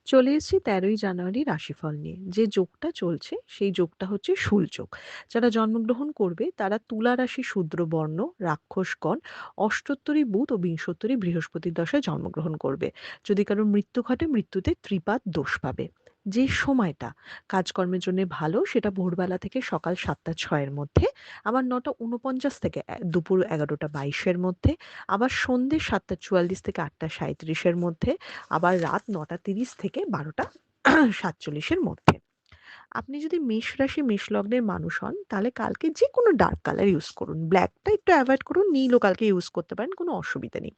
চলে এসেছি ১৩ই জানুয়ারি রাশিফল নিয়ে। যে যোগটা চলছে সেই যোগটা হচ্ছে শুল যোগ। যারা জন্মগ্রহণ করবে তারা তুলা রাশি শূদ্র বর্ণ, রাক্ষসগণ, অষ্টোত্তরী বুধ ও বিংশোত্তরী বৃহস্পতির দশায় জন্মগ্রহণ করবে। যদি কারো মৃত্যু ঘটে মৃত্যুতে ত্রিপাদ দোষ পাবে। যে সময়টা কাজকর্মের জন্য ভালো সেটা ভোরবেলা থেকে সকাল ৭টা ৬ এর মধ্যে, আবার ৯টা ৪৯ থেকে দুপুর ১১টা ২২ এর মধ্যে, আবার সন্ধ্যে ৭টা ৪৪ থেকে ৮টা ৩৭ এর মধ্যে, আবার রাত ৯টা ৩০ থেকে ১২টা ৪৭ এর মধ্যে। আপনি যদি মেষ রাশি মেষ লগ্নের মানুষ হন তাহলে কালকে যেকোনো ডার্ক কালার ইউজ করুন। ব্ল্যাকটা একটু এভয়েড করুন, নীলও কালকে ইউজ করতে পারেন, কোনো অসুবিধা নেই।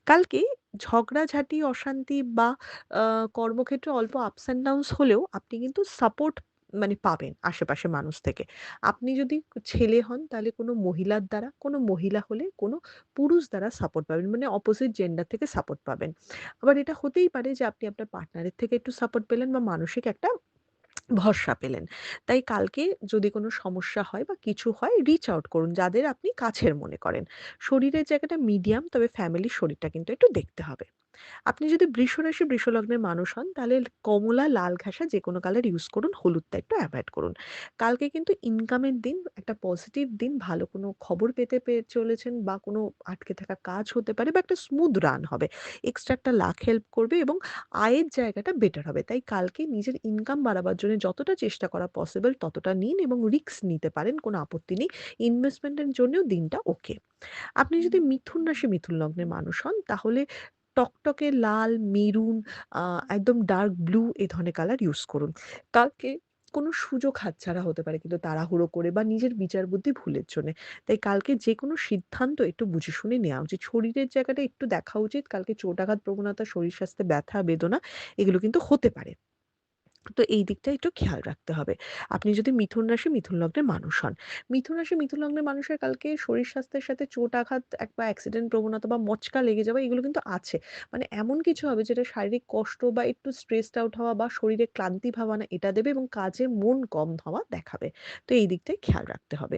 কালকে ঝগড়াঝাঁটি, অশান্তি বা আ কর্মক্ষেত্রে অল্প আপস অ্যান্ড ডাউনস হলেও আপনি কিন্তু সাপোর্ট পাবেন আশেপাশের মানুষ থেকে। আপনি যদি ছেলে হন তাহলে কোনো মহিলার দ্বারা, কোনো মহিলা হলে কোনো পুরুষ দ্বারা সাপোর্ট পাবেন। মানে অপোজিট জেন্ডার থেকে সাপোর্ট পাবেন। আবার এটা হতেই পারে যে আপনি আপনার পার্টনারের থেকে একটু সাপোর্ট পেলেন বা মানসিক একটা ভরসা পেলেন। তাই কালকে যদি কোনো সমস্যা হয় বা কিছু হয় রিচ আউট করুন যাদের আপনি কাছের মনে করেন। শরীরের জায়গাটা মিডিয়াম, তবে ফ্যামিলির শরীরটা কিন্তু একটু দেখতে হবে। আপনি যদি বৃষ রাশি বৃষ লগ্নের মানুষ হন তাহলে কমলা, লাল ঘাসা যেকোনো কালার ইউজ করুন, হলুদটা একটু এভয়েড করুন। কালকে কিন্তু ইনকামের দিন, একটা পজিটিভ দিন, ভালো কোনো খবর পেতে চলেছেন বা কোনো আটকে থাকা কাজ হতে পারে বা একটা স্মুথ রান হবে। এক্সট্রা একটা লাক হেল্প করবে এবং আয়ের জায়গাটা বেটার হবে। তাই কালকে নিজের ইনকাম বাড়াবার জন্য যতটা চেষ্টা করা পসিবল ততটা নিন এবং রিস্ক নিতে পারেন, কোনো আপত্তি নেই। ইনভেস্টমেন্টের জন্যও দিনটা ওকে। আপনি যদি মিথুন রাশি মিথুন লগ্নের মানুষ হন তাহলে টকটকে লাল, মেরুন, আ একদম ডার্ক ব্লু এ ধরনের কালার ইউজ করুন। কালকে কোনো সুযোগ হাতছাড়া হতে পারে কিন্তু তাড়াহুড়ো করে বা নিজের বিচার বুদ্ধি ভুলের জন্যে। তাই কালকে যেকোনো সিদ্ধান্ত একটু বুঝে শুনে নেওয়া উচিত। শরীরের জায়গাটা একটু দেখা উচিত। কালকে চোট-আঘাত প্রবণতা, শরীর স্বাস্থ্যে ব্যথা, বেদনা এগুলো কিন্তু হতে পারে। তো এই দিকটা একটু খেয়াল রাখতে হবে। আপনি যদি মিথুন রাশি মিথুন লগ্নের মানুষ হন। মিথুন রাশি মিথুন লগ্নের মানুষের কালকে শরীর স্বাস্থ্যের সাথে চোট আঘাত বা অ্যাক্সিডেন্ট প্রবণতা বা মচকা লেগে যাওয়া এগুলো কিন্তু আছে। মানে এমন কিছু হবে যেটা শারীরিক কষ্ট বা একটু স্ট্রেসড আউট হওয়া বা শরীরে ক্লান্তি ভাব আনা এটা দেবে এবং কাজে মন কম হওয়া দেখাবে। তো এই দিকটাই খেয়াল রাখতে হবে।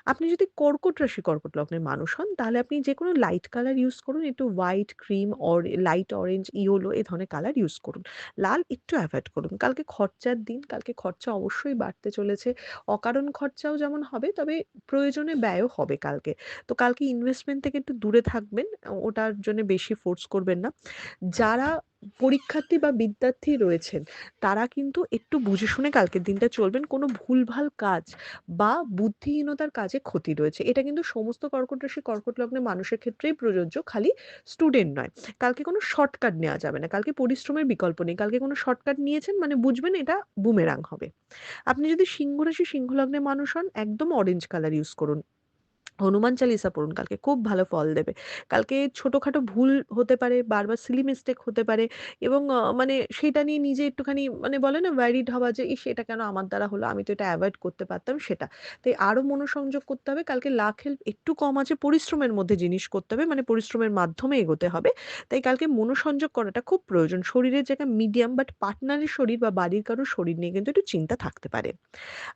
আপনি যদি কর্কট রাশি কর্কট লগ্নের মানুষ হন তাহলে আপনি যেকোনো লাইট কালার ইউজ করুন। একটু white, cream, light orange, yellow এ ধরনের কালার ইউজ করুন। লাল একটু এভয়েড করুন। কালকে খরচার দিন, কালকে খরচা অবশ্যই বাড়তে চলেছে। অকারণ খরচাও যেমন হবে, তবে প্রয়োজনে ব্যয়ও হবে কালকে। তো কালকে ইনভেস্টমেন্ট থেকে একটু দূরে থাকবেন। ওটার জন্য বেশি ফোর্স করবেন না। যারা পরীক্ষার্থী বা বিদ্যার্থী রয়েছেন, তারা কিন্তু একটু বুঝে শুনে কালকের দিনটা চলবেন। কোনো ভুলভাল কাজ বা বুদ্ধিহীনতার কাজে ক্ষতি রয়েছে। এটা কিন্তু সমস্ত কর্কট রাশি কর্কট লগ্নের মানুষের ক্ষেত্রেই প্রযোজ্য, খালি স্টুডেন্ট নয়। কালকে কোনো শর্টকাট নেওয়া যাবে না। কালকে পরিশ্রমের বিকল্প নেই। কালকে কোনো শর্টকাট নিয়েছেন মানে বুঝবেন এটা বুমেরাং হবে। আপনি যদি সিংহ রাশি সিংহ লগ্নের মানুষ হন একদম অরেঞ্জ কালার ইউজ করুন। হনুমান চালিসা পড়ুন, কালকে খুব ভালো ফল দেবে। কালকে ছোটখাটো ভুল হতে পারে, বারবার সিলি মিস্টেক হতে পারে এবং সেটা নিয়ে নিজে একটুখানি বলে না ওয়ারিড হওয়া যে, "ইস! এটা কেন আমার দ্বারা হলো? আমি তো এটা এভয়েড করতে পারতাম," সেটা। তাই আরো মনোসংযোগ করতে হবে। কালকে লাক হেল্প একটু কম আছে, পরিশ্রমের মধ্যে জিনিস করতে হবে। মানে পরিশ্রমের মাধ্যমে এগোতে হবে। তাই কালকে মনোসংযোগ করাটা খুব প্রয়োজন। শরীরের জায়গায় মিডিয়াম, বাট পার্টনারের শরীর বা বাড়ির কারো শরীর নিয়ে কিন্তু একটু চিন্তা থাকতে পারে।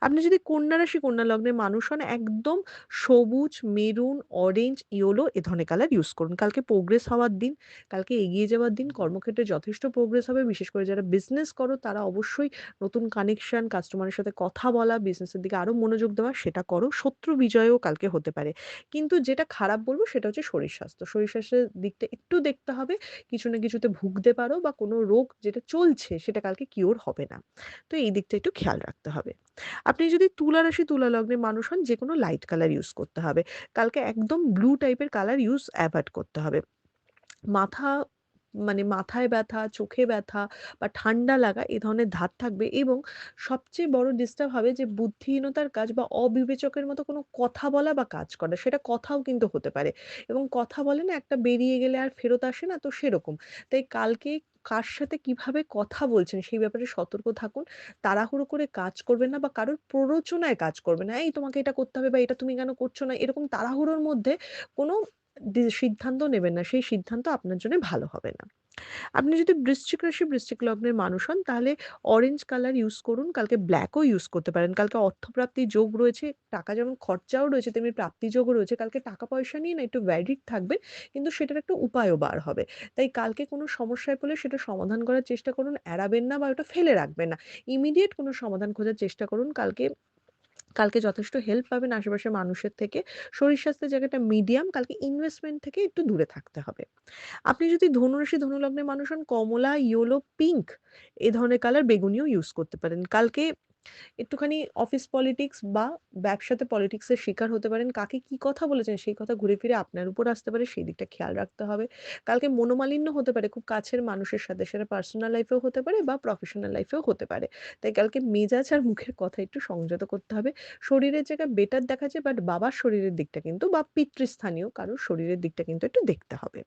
আপনি যদি কন্যা রাশি কন্যা লগ্নের মানুষ হন একদম সবুজ, মেরুন, অরেঞ্জ, ইয়েলো এ ধরনের কালার ইউজ করুন। কালকে প্রোগ্রেস হওয়ার দিন, কালকে এগিয়ে যাওয়ার দিন। কর্মক্ষেত্রে যথেষ্ট প্রোগ্রেস হবে। বিশেষ করে যারা বিজনেস করো তারা অবশ্যই নতুন কানেকশন, কাস্টমারের সাথে কথা বলা, বিজনেসের দিকে আরো মনোযোগ দেওয়া সেটা করো। শত্রু বিজয়ও কালকে হতে পারে। কিন্তু যেটা খারাপ বলব সেটা হচ্ছে শরীর স্বাস্থ্য। শরীর স্বাস্থ্যের দিকটা একটু দেখতে হবে। কিছু না কিছুতে ভুগতে পারো বা কোনো রোগ যেটা চলছে সেটা কালকে কিওর হবে না। তো এই দিকটা একটু খেয়াল রাখতে হবে। আপনি যদি তুলা রাশি তুলা লগ্নের মানুষ হন যেকোনো লাইট কালার ইউজ করতে হবে। কালকে একদম ব্লু টাইপের কালার এভয়েড করতে হবে। মাথা মাথায় ব্যথা, চোখে ব্যথা বা ঠান্ডা লাগা এ ধরনের ধাত থাকবে এবং সবচেয়ে বড় ডিস্টার্ব হবে যে বুদ্ধিহীনতার কাজ বা অবিবেচকের মতো কোনো কথা বলা বা কাজ করা। সেটা কথাও কিন্তু হতে পারে এবং কথা বলে না একটা বেরিয়ে গেলে আর ফেরত আসে না? তো সেরকম। তাই কালকে কার সাথে কিভাবে কথা বলছেন সেই ব্যাপারে সতর্ক থাকুন। তাড়াহুড়ো করে কাজ করবেন না বা কারোর প্ররোচনায় কাজ করবেন না। "এই তোমাকে এটা করতে হবে বা এটা তুমি কেন করছো না?" এরকম তাড়াহুড়োর মধ্যে কোনো সিদ্ধান্ত নেবেন না। সেই সিদ্ধান্ত আপনার জন্য ভালো হবে না। আপনি যদি বৃশ্চিক রাশি, বৃশ্চিক লগ্নের মানুষ হন তাহলে অরেঞ্জ কালার ইউজ করুন। কালকে ব্লাকও ইউজ করতে পারেন। কালকে অর্থপ্রাপ্তির যোগ রয়েছে। টাকা যেমন খরচাও রয়েছে তেমনি প্রাপ্তি যোগও রয়েছে। কালকে টাকা-পয়সা নিয়ে না একটু ভ্যারিড থাকবেন। কিন্তু সেটার একটা উপায়ও বার হবে। তাই কালকে কোনো সমস্যায় পড়লে সেটা সমাধান করার চেষ্টা করুন। এড়াবেন না বা ওটা ফেলে রাখবেন না। ইমিডিয়েট কোনো সমাধান খোঁজার চেষ্টা করুন। কালকে কালকে যথেষ্ট হেল্প পাবেন আশেপাশের মানুষের থেকে। শরীর স্বাস্থ্যের জায়গাটা মিডিয়াম। কালকে ইনভেস্টমেন্ট থেকে একটু দূরে থাকতে হবে। আপনি যদি ধনুরাশি, ধনু লগ্নের মানুষ হন কমলা, ইয়েলো, পিঙ্ক এ ধরনের কালার বেগুনিও ইউজ করতে পারেন। কালকে একটুখানি অফিস পলিটিক্স বা ব্যবসাতে পলিটিক্স এর শিকার হতে পারেন। কাকে কি কথা বলেছেন সেই কথা ঘুরে ফিরে আপনার উপর আসতে পারে, সেই দিকটা খেয়াল রাখতে হবে। কালকে মনোমালিন্য হতে পারে খুব কাছের মানুষের সাথে, সেটা পার্সোনাল লাইফ এও হতে পারে বা প্রফেশনাল লাইফ এও হতে পারে। তাই কালকে মেজাজ আর মুখের কথা একটু সংযত করতে হবে। শরীরের জায়গায় বেটার দেখা যায় বাট বাবার শরীরের দিকটা কিন্তু বা পিতৃস্থানীয় কারো শরীরের দিকটা কিন্তু একটু দেখতে হবে।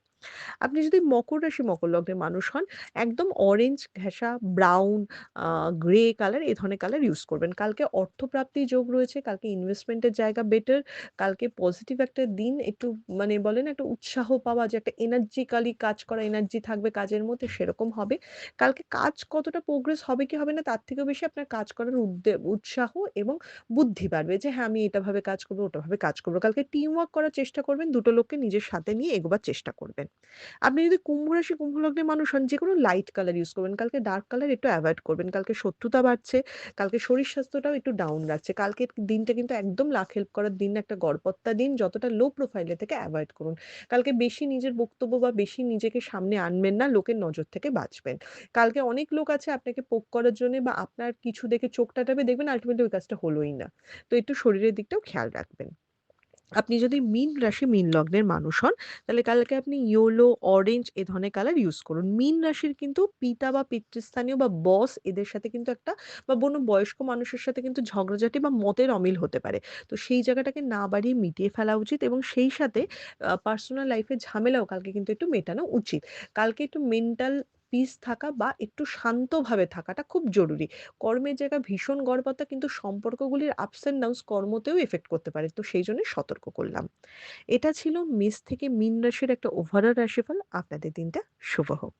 আপনি যদি মকর রাশি, মকর লগ্নের মানুষ হন, একদম অরেঞ্জ ঘেঁষা, ব্রাউন, আ গ্রে কালার এ ধরনের কালার ইউজ করবেন। কালকে অর্থপ্রাপ্তির যোগ রয়েছে, কালকে ইনভেস্টমেন্ট এর জায়গা বেটার। কালকে পজিটিভ একটা দিন একটু মানে বলে না একটা উৎসাহ পাওয়া যে একটা এনার্জিক্যালি কাজ করা এনার্জি থাকবে কাজের মধ্যে সেরকম হবে। কালকে কাজ কতটা প্রোগ্রেস হবে কি হবে না তার থেকেও বেশি আপনার কাজ করার উৎসাহ এবং বুদ্ধি বাড়বে যে হ্যাঁ, আমি এটা ভাবে কাজ করব, ওটা ভাবে কাজ করব। কালকে টিম ওয়ার্ক করার চেষ্টা করবেন, দুটো লোককে নিজের সাথে নিয়ে এগোবার চেষ্টা করবেন। আপনি যদি কুম্ভ রাশি, কুম্ভ লগ্নের মানুষ হন, যেকোনো লাইট কালার ইউজ করবেন। কালকে ডার্ক কালার একটু এভয়েড করবেন। কালকে শত্রুতা বাড়ছে, কালকে শরীর স্বাস্থ্যটাও একটু ডাউন রাখছে। কালকের দিনটা কিন্তু একদম লাক হেল্প করার দিন, একটা গড়পড়তা দিন। যতটা লো প্রোফাইল এর থেকে এভয়েড করুন। কালকে বেশি নিজের বক্তব্য বা বেশি নিজেকে সামনে আনবেন না, লোকের নজর থেকে বাঁচবেন। কালকে অনেক লোক আছে আপনাকে পোক করার জন্যে বা আপনার কিছু দেখে চোখ টাটাবে দেখবেন আল্টিমেটলি ওই কাজটা হলোই না। তো একটু শরীরের দিকটাও খেয়াল রাখবেন। আপনি যদি মীন রাশি, মীন লগ্নের মানুষ হন, তাহলে কালকে আপনি ইয়েলো, অরেঞ্জ এ ধরনের কালার ইউজ করুন। মীন রাশির কিন্তু পিতা বা পিতৃস্থানীয় বা বস এদের সাথে কিন্তু একটা বা কোনো বয়স্ক মানুষের সাথে কিন্তু ঝগড়াঝাটি বা মতের অমিল হতে পারে। তো সেই জায়গাটাকে না বাড়িয়ে মিটিয়ে ফেলা উচিত এবং সেই সাথে পার্সোনাল লাইফ এর ঝামেলাও কালকে কিন্তু একটু মেটানো উচিত। কালকে একটু মেন্টাল পিস থাকা বা একটু শান্তভাবে থাকাটা খুব জরুরি। কর্মের জায়গায় ভীষণ গড়পড়তা কিন্তু সম্পর্কগুলির আপস অ্যান্ড ডাউনস কর্মতেও ইফেক্ট করতে পারে। তো সেইজন্যই সতর্ক করলাম। এটা ছিল মেষ থেকে মীন রাশির একটা ওভারঅল রাশিফল। আপনাদের দিনটা শুভ হোক।